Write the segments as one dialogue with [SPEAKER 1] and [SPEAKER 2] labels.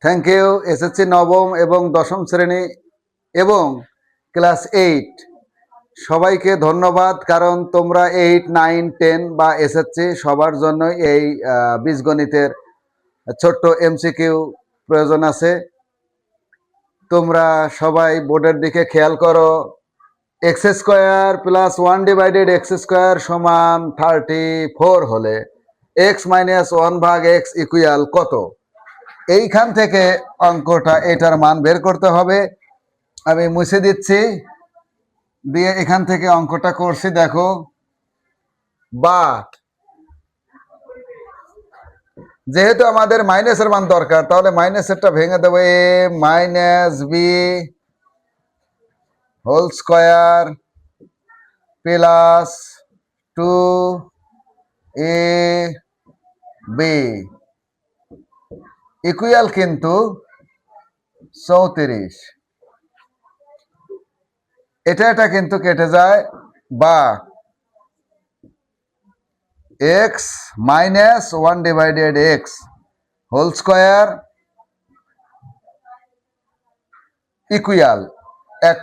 [SPEAKER 1] Thank you. SSC নবম এবং দশম শ্রেণী এবং ক্লাস 8 সবাইকে ধন্যবাদ, কারণ তোমরা 8, 9, 10 বা এসএসসি সবার জন্যই এই বীজগণিতের ছোট্ট এমসিকিউ প্রয়োজন আছে। তোমরা সবাই বোর্ডের দিকে খেয়াল করো। এক্স স্কোয়ার প্লাস 1 / x² সমান 34 হলে x - 1 ভাগ x ইকুয়াল কত? এইখান থেকে অঙ্কটা এটার মান বের করতে হবে। আমি মুছে দিচ্ছি, দিয়ে এখান থেকে অঙ্কটা করছি। দেখো, বা যেহেতু আমাদের মাইনাসের মান দরকার, তাহলে মাইনাসেরটা ভেঙে দেবো। a - b whole square plus 2ab equal কিন্তু 34। এটা কিন্তু কেটে যায়, বা x - 1 / x whole square equal 1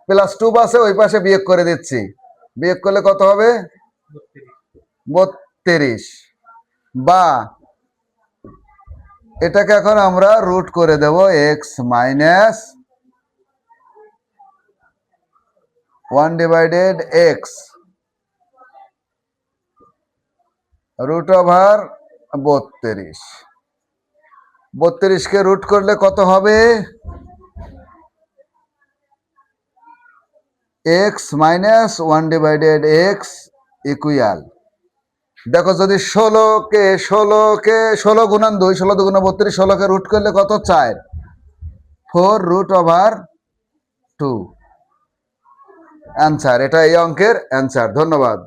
[SPEAKER 1] plus 2 পাশে ওই পাশে বিয়োগ করে দিচ্ছি। বিয়োগ করলে কত হবে? 32। বা এটাকে এখন আমরা রুট করে দেব x - 1 / x √32। 32কে রুট করলে কত হবে? x - 1 / x ইকুয়াল, দেখো, যদি 16 গুণন 2, 16 × 2 = 32, 16কে রুট করলে কত? 4, 4√2 অ্যান্সার। এটা এই অঙ্কের অ্যান্সার। ধন্যবাদ।